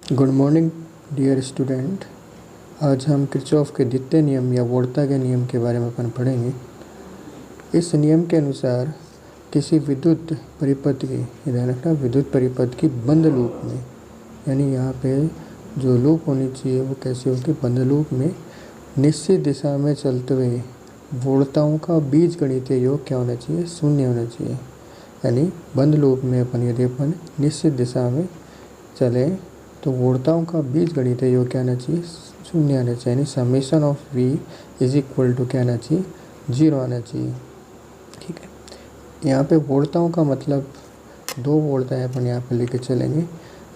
Good morning dear student. आज हम Kirchhoff के द्वितीय नियम या वोल्टा के नियम के बारे में अपन पढ़ेंगे। इस नियम के अनुसार किसी विद्युत परिपथ की, ध्यान रखना, विद्युत परिपथ की बंद लूप में, यानी यहाँ पे जो लूप होनी चाहिए वो कैसी होगी, बंद लूप में निश्चित दिशा में चलते हुए वोल्टाओं का बीजगणितीय योग क्या होना चाहिए, शून्य होना चाहिए। यानी बंद लूप में यदि अपन निश्चित दिशा में चलें तो वोल्टाओं का बीजगणितीय योग क्या आना चाहिए, शून्य आना चाहिए। यानी summation of V is equal to क्या आना चाहिए, 0 आना चाहिए। ठीक है, यहाँ पे वोल्टाओं का मतलब 2 वोल्टा है, अपन यहाँ पे लेके चलेंगे।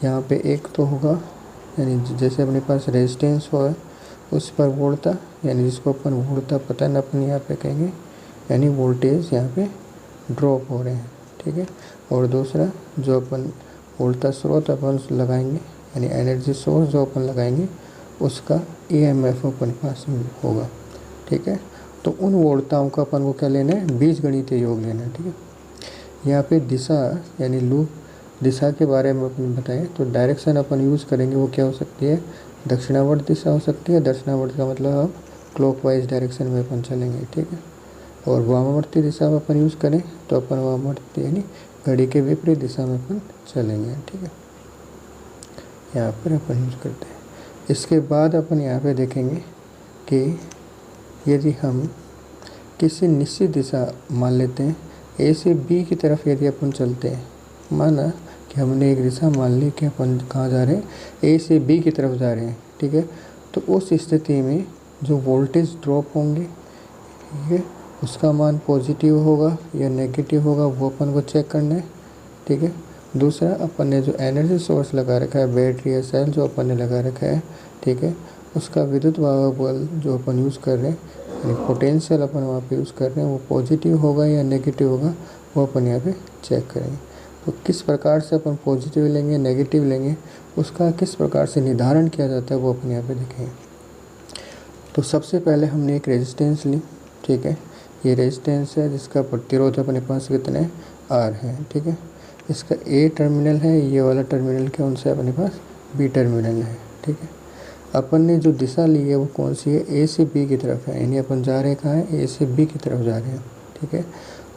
यहाँ पे एक तो होगा, यानी जैसे अपने पास रेजिस्टेंस हो है उस पर वोल्टा, यानी जिसको अपन वोल्टा पता है ना, अपन यहाँ पे कहेंगे, यानी वोल्टेज यहाँ पे ड्रॉप हो रहे हैं। ठीक है, और दूसरा जो अपन वोल्टा स्रोत अपन लगाएंगे, यानी एनर्जी सोर्स जो अपन लगाएंगे उसका ईएमएफ अपन पास होगा। ठीक है, तो उन वोल्टाओं का अपन को क्या लेना है, बीजगणितीय योग लेना है। ठीक है, यहाँ पे दिशा यानी लूप दिशा के बारे में अपन बताएं तो डायरेक्शन अपन यूज़ करेंगे वो क्या हो सकती है, दक्षिणावर्त दिशा हो सकती है। दक्षिणावर्त का मतलब अब क्लॉकवाइज डायरेक्शन में अपन चलेंगे। ठीक है, और वामावर्ती दिशा में अपन यूज़ करें तो अपन वामावर्ती यानी घड़ी के विपरीत दिशा में अपन चलेंगे। ठीक है, यहाँ पर अपन यूज़ करते हैं। इसके बाद अपन यहाँ पे देखेंगे कि यदि हम किसी निश्चित दिशा मान लेते हैं ए से बी की तरफ यदि अपन चलते हैं, माना कि हमने एक दिशा मान ली कि अपन कहाँ जा रहे हैं, ए से बी की तरफ जा रहे हैं। ठीक है, तो उस स्थिति में जो वोल्टेज ड्रॉप होंगे, ठीक है, उसका मान पॉजिटिव होगा या नेगेटिव होगा वो अपन को चेक करना है। ठीक है, दूसरा अपन ने जो एनर्जी सोर्स लगा रखा है, बैटरी या सेल जो अपन ने लगा रखा है, ठीक है, उसका विद्युत वाहक बल जो अपन यूज़ कर रहे हैं, यानी पोटेंशियल अपन वहाँ पे यूज़ कर रहे हैं, वो पॉजिटिव होगा या नेगेटिव होगा वो अपन यहाँ पे चेक करेंगे। तो किस प्रकार से अपन पॉजिटिव लेंगे, नेगेटिव लेंगे, उसका किस प्रकार से निर्धारण किया जाता है वो अपन यहाँ पे देखेंगे। तो सबसे पहले हमने एक रेजिस्टेंस ली। ठीक है, ये रेजिस्टेंस है जिसका प्रतिरोध अपने पास कितने आर है। ठीक है, इसका ए टर्मिनल है, ये वाला टर्मिनल क्या उनसे अपने पास बी टर्मिनल है। ठीक है, अपन ने जो दिशा ली है वो कौन सी है, ए से बी की तरफ है, यानी अपन जा रहे कहाँ हैं, ए से बी की तरफ जा रहे हैं। ठीक है,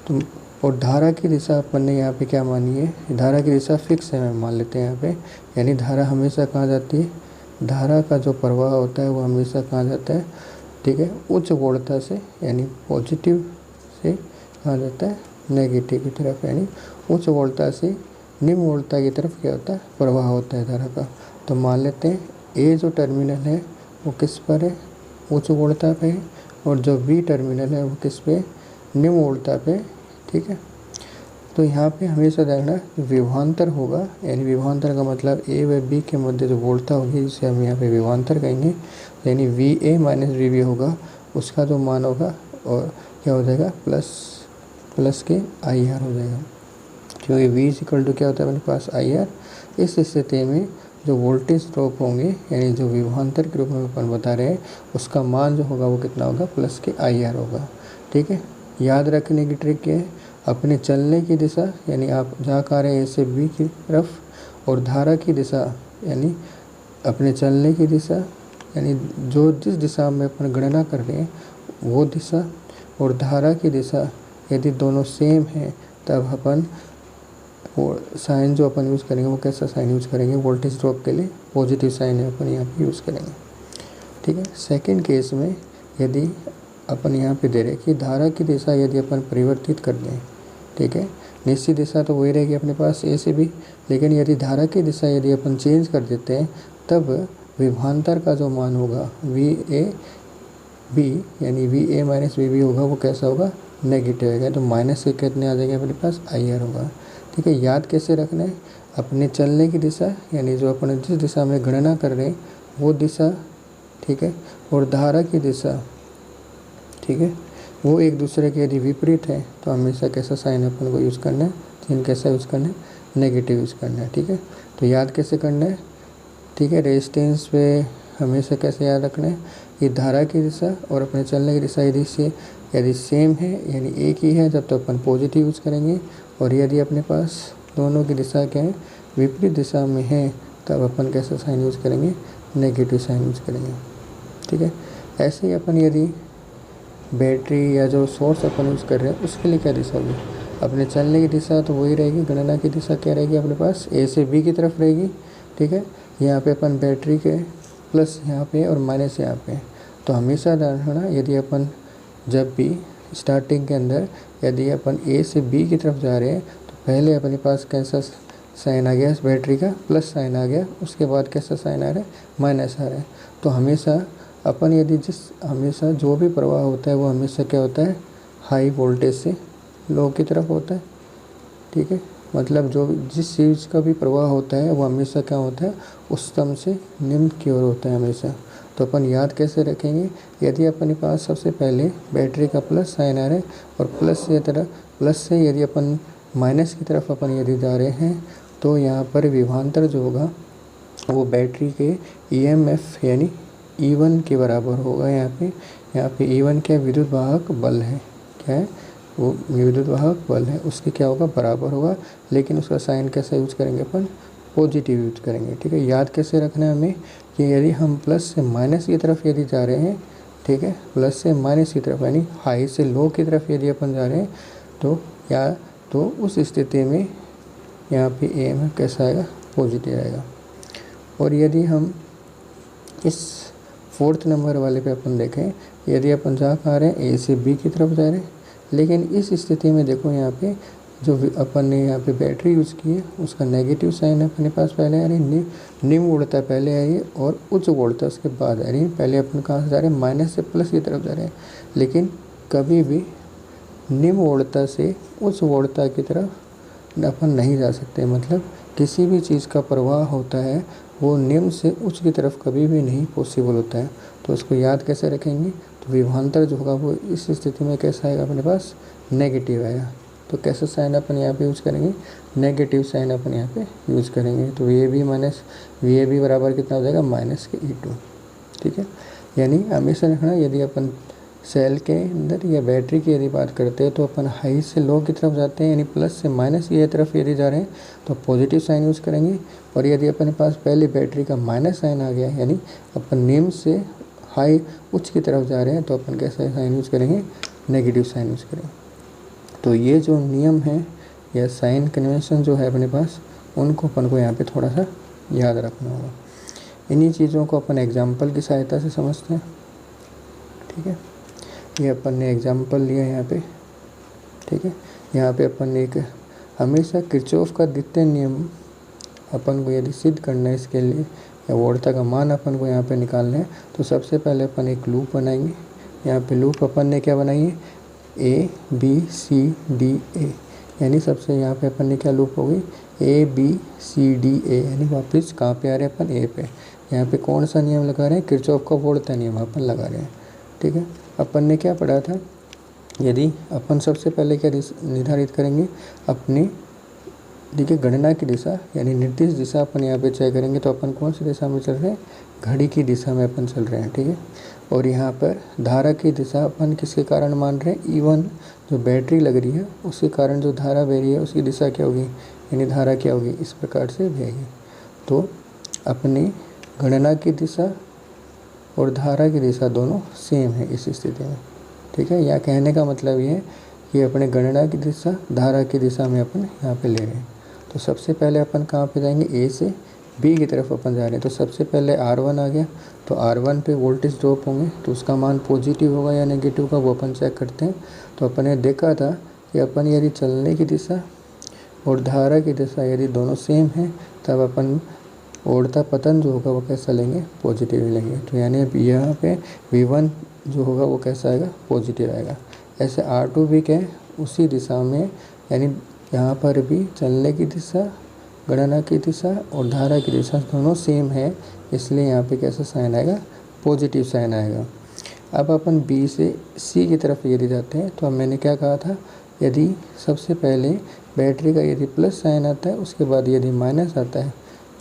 तो और धारा की दिशा अपन ने यहाँ पे क्या मानी है, धारा की दिशा फिक्स है मान लेते हैं यहाँ पे, यानी धारा हमेशा कहाँ जाती है, धारा का जो प्रवाह होता है वो हमेशा कहाँ जाता है, ठीक है, उच्च वोल्टता से, यानी पॉजिटिव से कहाँ जाता है, नेगेटिव की तरफ, यानी उच्च वोल्टता से निम्न वोल्टता की तरफ क्या होता है, प्रवाह होता है धारा का। तो मान लेते हैं ए जो टर्मिनल है वो किस पर है, उच्च वोल्टता पे है, और जो बी टर्मिनल है वो किस पे, निम्न वोल्टता पे। ठीक है, तो यहाँ पे हमेशा देखना विभवांतर होगा, यानी विभवांतर का मतलब ए व बी के मध्य जो वोल्टता होगी जिसे हम यहाँ पे विभवांतर कहेंगे, यानी V A minus V B होगा, उसका जो मान होगा और क्या हो जाएगा, प्लस के आई आर हो जाएगा, क्योंकि वी इज इक्वल टू क्या होता है अपने पास आई आर। इस स्थिति में जो वोल्टेज ड्रॉप होंगे, यानी जो विभवांतर के रूप में अपन बता रहे हैं, उसका मान जो होगा वो कितना होगा, प्लस के आई आर होगा। ठीक है, याद रखने की ट्रिक क्या है, अपने चलने की दिशा, यानी आप जहाँ खा रहे हैं ए से बी की तरफ, और धारा की दिशा, यानी अपने चलने की दिशा, यानी जो जिस दिशा में अपन गणना कर रहे हैं वो दिशा, और धारा की दिशा यदि दोनों सेम है तब अपन वो साइन जो अपन यूज़ करेंगे वो कैसा साइन यूज़ करेंगे, वोल्टेज ड्रॉप के लिए पॉजिटिव साइन है अपन यहाँ पे यूज़ करेंगे। ठीक है, सेकंड केस में यदि अपन यहाँ पे दे रहे कि धारा की दिशा यदि अपन परिवर्तित कर दें, ठीक है, निश्चित दिशा तो वही रहेगी अपने पास ए से बी, लेकिन यदि धारा की दिशा यदि अपन चेंज कर देते हैं तब विभवांतर का जो मान होगा वी ए बी, यानी V A minus V B होगा, वो कैसा होगा, नेगेटिव आएगा। तो माइनस से कितने आ जाएंगे अपने पास, आई आर होगा। ठीक है, याद कैसे रखना है, अपने चलने की दिशा, यानी जो अपन जिस दिशा में गणना कर रहे हैं वो दिशा, ठीक है, और धारा की दिशा, ठीक है, वो एक दूसरे के यदि विपरीत है तो हमेशा कैसा साइन अपन को यूज़ करना है, चिन्ह कैसा यूज़ करना है, नेगेटिव यूज़ करना है। ठीक है, तो याद कैसे करना है, ठीक है, रेजिस्टेंस पे हमेशा कैसे याद रखना है, ये धारा की दिशा और अपने चलने की दिशा यदि सेम है, यानी एक ही है, जब तो अपन पॉजिटिव यूज़ करेंगे, और यदि अपने पास दोनों की दिशा क्या है, विपरीत दिशा में है, तब अपन कैसा साइन यूज़ करेंगे, नेगेटिव साइन यूज़ करेंगे। ठीक है, ऐसे ही अपन यदि बैटरी या जो सोर्स अपन यूज़ कर रहे हैं उसके लिए क्या दिशा होगी, अपने चलने की दिशा तो वही रहेगी, गणना की दिशा क्या रहेगी अपने पास, ए से बी की तरफ रहेगी। ठीक है, यहाँ पे अपन बैटरी के प्लस यहाँ पे और माइनस यहाँ पे, तो हमेशा ध्यान रखना यदि अपन जब भी स्टार्टिंग के अंदर यदि अपन ए से बी की तरफ जा रहे हैं तो पहले अपने पास कैसा साइन आ गया इस बैटरी का, प्लस साइन आ गया, उसके बाद कैसा साइन आ रहा है, माइनस आ रहा है। तो हमेशा अपन यदि हमेशा जो भी प्रवाह होता है वो हमेशा क्या होता है, हाई वोल्टेज से लो की तरफ होता है। ठीक है, मतलब जो जिस चीज़ का भी प्रवाह होता है वो हमेशा क्या होता है, उच्चतम से निम्न की ओर होता है हमेशा। तो अपन याद कैसे रखेंगे, यदि अपने पास सबसे पहले बैटरी का प्लस साइन आ रहा है और प्लस से यदि अपन माइनस की तरफ अपन यदि जा रहे हैं तो यहाँ पर विभवांतर जो होगा वो बैटरी के EMF यानी E1 के बराबर होगा। यहाँ पे E1 क्या विद्युत वाहक बल है, क्या है वो विद्युत वाहक बल है, उसके क्या होगा, बराबर होगा। लेकिन उसका साइन कैसे यूज करेंगे अपन, पॉजिटिव यूज करेंगे। ठीक है, याद कैसे रखना है हमें कि यदि हम प्लस से माइनस की तरफ यदि जा रहे हैं, ठीक है, प्लस से माइनस की तरफ यानी हाई से लो की तरफ यदि अपन जा रहे हैं तो उस स्थिति में यहाँ पे EMF कैसा आएगा, पॉजिटिव आएगा। और यदि हम इस 4th नंबर वाले पे अपन देखें, यदि अपन जा पा रहे हैं ए से बी की तरफ जा रहे हैं, लेकिन इस स्थिति में देखो यहाँ पे जो अपन ने यहाँ पे बैटरी यूज़ की है उसका नेगेटिव साइन है अपने पास पहले आ रही, निम्न वोल्टता पहले आई है और उच्च वोल्टता उसके बाद आ रही है। पहले अपन कहाँ से जा रहे हैं, माइनस से प्लस की तरफ जा रहे हैं, लेकिन कभी भी निम्न वोल्टता से उच्च वोल्टता की तरफ अपन नहीं जा सकते। मतलब किसी भी चीज़ का प्रवाह होता है वो निम्न से उच्च की तरफ कभी भी नहीं पॉसिबल होता है। तो उसको याद कैसे रखेंगे, तो विभवांतर जो होगा वो इस स्थिति में कैसा आएगा अपने पास, नेगेटिव आएगा। तो कैसा साइन अपन यहाँ पे यूज़ करेंगे, नेगेटिव साइन अपन यहाँ पे यूज़ करेंगे। तो VAB बराबर कितना हो जाएगा, माइनस के E2। ठीक है, यानी हमेशा रखना यदि अपन सेल के अंदर या बैटरी की यदि बात करते हैं तो अपन हाई से लो की तरफ जाते हैं, यानी प्लस से माइनस की तरफ यदि जा रहे हैं तो पॉजिटिव साइन यूज़ करेंगे। और यदि अपने पास पहले बैटरी का माइनस साइन आ गया यानी अपन निम्न से हाई उच्च की तरफ जा रहे हैं तो अपन कैसा साइन यूज़ करेंगे, नेगेटिव साइन यूज़ करेंगे। तो ये जो नियम है या साइन कन्वेंशन जो है अपने पास, उनको अपन को यहाँ पे थोड़ा सा याद रखना होगा। इन्हीं चीज़ों को अपन एग्जाम्पल की सहायता से समझते हैं। ठीक है, ये अपन ने एग्जाम्पल लिया यहाँ पे। ठीक है, यहाँ पे अपन ने एक हमेशा किरचॉफ का द्वितीय नियम अपन को यदि सिद्ध करना है, इसके लिए या वोल्टता का मान अपन को यहाँ पे निकालना है, तो सबसे पहले अपन एक लूप बनाएंगे। यहाँ पे लूप अपन ने क्या बनाई है, ABCDA, यानी सबसे यहाँ पे अपन ने क्या लूप हो गई, ABCDA, यानी वापस कहाँ पे आ रहे हैं अपन, A पे। यहाँ पे कौन सा नियम लगा रहे हैं, किरचॉफ का वोल्टता नियम अपन लगा रहे हैं। ठीक है, अपन ने क्या पढ़ा था, यदि अपन सबसे पहले क्या निर्धारित करेंगे, अपनी देखिए गणना की दिशा यानी निर्दिष्ट दिशा अपन यहाँ पे तय करेंगे। तो अपन कौन सी दिशा में चल रहे हैं, घड़ी की दिशा में अपन चल रहे हैं। ठीक है, और यहाँ पर धारा की दिशा अपन किसके कारण मान रहे हैं, E1 जो बैटरी लग रही है उसके कारण जो धारा बह रही है उसकी दिशा क्या होगी, यानी धारा क्या होगी, इस प्रकार से बहेगी। तो अपनी गणना की दिशा और धारा की दिशा दोनों सेम है इस स्थिति में। ठीक है, या कहने का मतलब ये है कि अपने गणना की दिशा धारा की दिशा में अपन यहाँ पे ले रहे हैं। तो सबसे पहले अपन कहाँ पे जाएंगे, A से B की तरफ अपन जा रहे हैं। तो सबसे पहले R1 आ गया, तो R1 पे वोल्टेज ड्रॉप होंगे तो उसका मान पॉजिटिव होगा या नेगेटिव का वो अपन चेक करते हैं। तो अपन ने देखा था कि अपन यदि चलने की दिशा और धारा की दिशा यदि दोनों सेम है तब अपन ओढ़ता पतन जो होगा वो कैसा लेंगे, पॉजिटिव लेंगे। तो यानी यहाँ पे V1 जो होगा वो कैसा आएगा, पॉजिटिव आएगा। ऐसे R2 भी क्या है, उसी दिशा में, यानी यहाँ पर भी चलने की दिशा, गणना की दिशा और धारा की दिशा दोनों सेम है, इसलिए यहाँ पे कैसा साइन आएगा, पॉजिटिव साइन आएगा। अब अपन B से C की तरफ यदि जाते हैं तो अब मैंने क्या कहा था, यदि सबसे पहले बैटरी का यदि प्लस साइन आता है उसके बाद यदि माइनस आता है,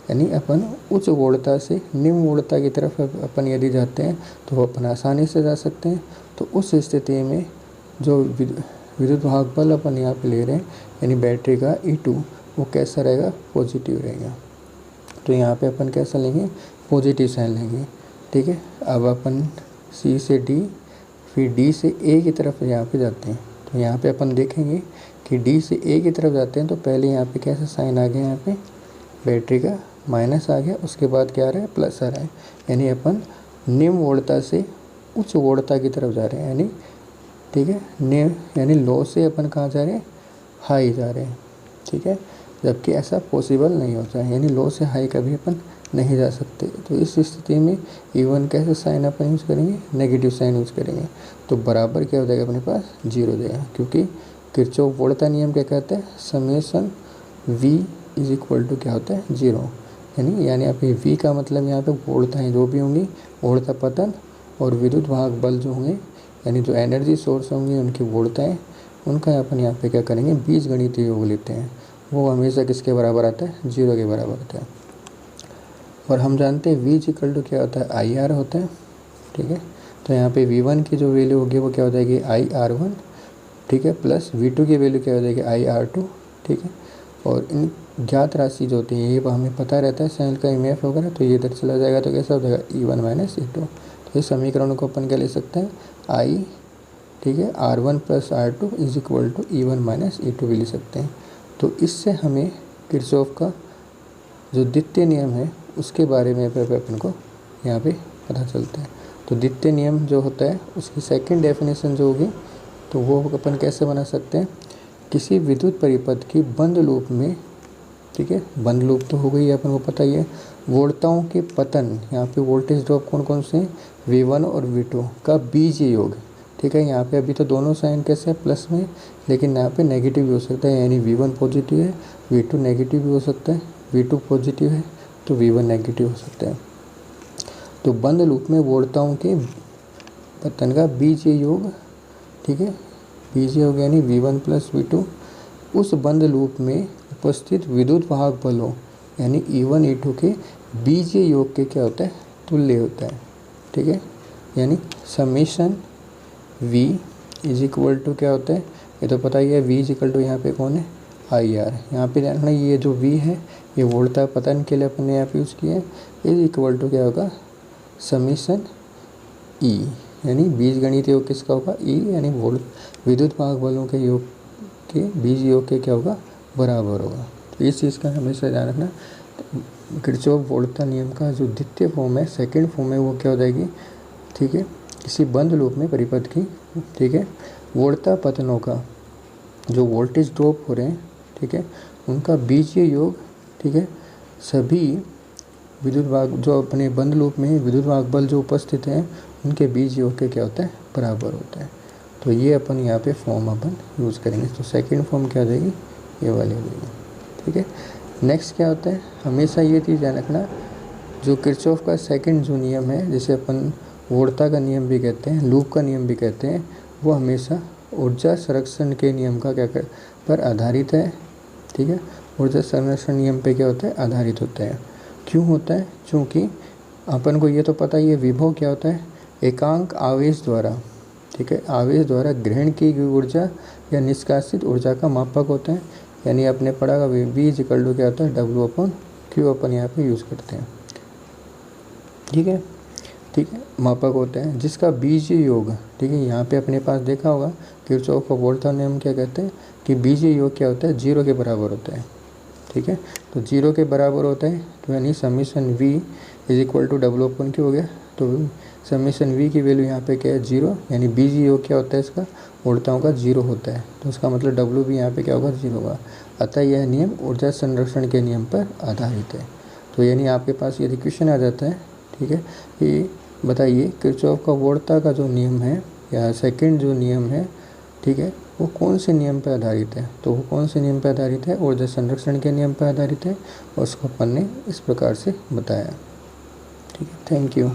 यानी अपन उच्च वोल्टता से निम्न वोल्टता की तरफ अपन यदि जाते हैं तो अपन आसानी से जा सकते हैं। तो उस स्थिति में जो विद्युत वाहक बल अपन यहाँ पे ले रहे हैं यानी बैटरी का E2 वो कैसा रहेगा, पॉजिटिव रहेगा। तो यहाँ पे अपन कैसा लेंगे, पॉजिटिव साइन लेंगे। ठीक है, अब अपन सी से डी, फिर डी से ए की तरफ यहाँ पे जाते हैं। तो यहाँ पे अपन देखेंगे कि डी से ए की तरफ जाते हैं तो पहले यहाँ पे कैसा साइन आ गया, यहाँ पे बैटरी का माइनस आ गया, उसके बाद क्या आ रहा है, प्लस आ रहा है। यानी अपन निम्न वोल्टता से उच्च वोल्टता की तरफ जा रहे हैं, यानी ठीक है, यानी लो से अपन कहाँ जा रहे हैं, हाई जा रहे हैं। ठीक है, जबकि ऐसा पॉसिबल नहीं होता है, यानी लो से हाई कभी अपन नहीं जा सकते। तो इस स्थिति में इवन कैसे साइन अपन यूज़ करेंगे, नेगेटिव साइन यूज़ करेंगे। तो बराबर क्या हो जाएगा अपने पास, 0 हो जाएगा, क्योंकि किरचॉफ वोल्टता नियम क्या कहता है, summation V is equal to क्या होता है, 0। यानी यहाँ पे V का मतलब यहाँ पे वोल्टताएँ जो भी होंगी, वोल्टता पतन और विद्युत वाहक बल जो होंगे, यानी जो एनर्जी सोर्स होंगे उनकी वोल्टताएँ, उनका अपन यहाँ पे क्या करेंगे, बीजगणितीय योग लेते हैं। वो हमेशा किसके बराबर आता है, 0 के बराबर आता है। और हम जानते हैं V इक्वल टू क्या होता है, IR होता है। ठीक है, तो यहाँ पे V1 की जो वैल्यू होगी वो क्या हो जाएगी, IR1। ठीक है, प्लस V2 की वैल्यू क्या हो जाएगी, IR2। ठीक है, और इन ज्ञात राशि जो होती है ये हमें पता रहता है साइन का EMF वगैरह, तो ये इधर चला जाएगा तो कैसा हो जाएगा, E1 माइनस E2। तो इस समीकरण को अपन क्या ले सकते हैं, I, ठीक है, R1 plus R2 is equal to E1 minus E2 भी ले सकते हैं। तो इससे हमें किरचॉफ का जो द्वितीय नियम है उसके बारे में अपन को यहाँ पे पता चलता है। तो द्वितीय नियम जो होता है उसकी सेकंड डेफिनेशन जो होगी तो वो अपन कैसे बना सकते हैं, किसी विद्युत परिपथ की बंद लूप में, ठीक है, बंद लूप तो हो गई अपन को पता ही है, वोल्टताओं के पतन, यहाँ पे वोल्टेज ड्रॉप कौन कौन से हैं, V1 और V2 का बीजीय योग। ठीक है, यहाँ पे अभी तो दोनों साइन कैसे है, प्लस में, लेकिन यहाँ पे नेगेटिव भी हो सकता है, यानी V1 पॉजिटिव है, V2 नेगेटिव भी हो सकता है, V2 पॉजिटिव है तो V1 नेगेटिव हो सकता है। तो बंद लूप में वोल्टताओं के पतन का बीजीय योग, ठीक है, बीजीय योग यानी V1 प्लस V2 उस बंद लूप में उपस्थित विद्युत वाहक बलों यानी E1 E2 के बीजीय योग के क्या होता है, तुल्य होता है। ठीक है, यानी summation V is equal to क्या होता है, ये तो पता ही है, V इज इक्वल टू यहाँ पे कौन है, IR। यहाँ पे देखना ये जो V है ये वोल्टता पतन के लिए अपने यहाँ पे यूज़ किया है, इज इक्वल टू क्या होगा, समेशन E, यानी बीजगणितीय योग किसका होगा, E, यानी विद्युत वाहक बलों के योग के बीज योग के क्या होगा, बराबर होगा। तो इस चीज़ का हमेशा ध्यान रखना। किरचॉफ वोल्टता नियम का जो द्वितीय फॉर्म है, सेकंड फॉर्म है, वो क्या हो जाएगी, ठीक है, किसी बंद लूप में परिपथ की, ठीक है, वोल्टता पतनों का जो वोल्टेज ड्रॉप हो रहे हैं, ठीक है, उनका बीजीय योग, ठीक है, सभी विद्युत वाहक जो अपने बंद लूप में विद्युत वाहक बल जो उपस्थित हैं उनके बीज योग के क्या होता है, बराबर होता है। तो ये अपन यहाँ पे फॉर्म अपन यूज़ करेंगे। तो सेकंड फॉर्म क्या हो जाएगी, ये वाली हो जाएगी। ठीक है, नेक्स्ट क्या होता है, हमेशा ये चीज़ ध्यान रखना, जो किरचॉफ का सेकंड जो नियम है, जिसे अपन वोल्टता का नियम भी कहते हैं, लूप का नियम भी कहते हैं, वो हमेशा ऊर्जा संरक्षण के नियम का क्या पर आधारित है। ठीक है, ऊर्जा संरक्षण नियम पे क्या होता है, आधारित होता है। क्यों होता है, क्योंकि अपन को ये तो पता ही है, विभव क्या होता है, एकांक आवेश द्वारा, ठीक है, आवेश द्वारा ग्रहण की गई ऊर्जा या निष्कासित ऊर्जा का मापक होता है। यानी आपने पढ़ा का V इज इक्वल टू क्या होता है, W/Q अपन यहाँ पे यूज़ करते हैं। ठीक है, ठीक है, मापक होता है जिसका बीजीय योग, ठीक है, यहाँ पे अपने पास देखा होगा किरचॉफ का वोल्टता नियम क्या कहते हैं कि बीजीय योग क्या होता है, 0 के बराबर होता है। ठीक है, तो 0 के बराबर होता है, तो यानी summation V is equal to W/Q हो गया। तो समीशन V की वैल्यू यहाँ पे क्या है, 0, यानी बीजीय योग क्या होता है, इसका वोल्टताओं का 0 होता है, तो उसका मतलब W भी यहाँ पे क्या होगा, 0 होगा। अतः यह नियम ऊर्जा संरक्षण के नियम पर आधारित है। तो यानी आपके पास यदि क्वेश्चन आ जाता है, ठीक है, कि बताइए किरचॉफ का वोल्टता का जो नियम है या सेकंड जो नियम है, ठीक है, वो कौन से नियम पर आधारित है, तो वो कौन से नियम पर आधारित है, ऊर्जा संरक्षण के नियम पर आधारित है, और उसको अपन ने इस प्रकार से बताया। ठीक है, थैंक यू।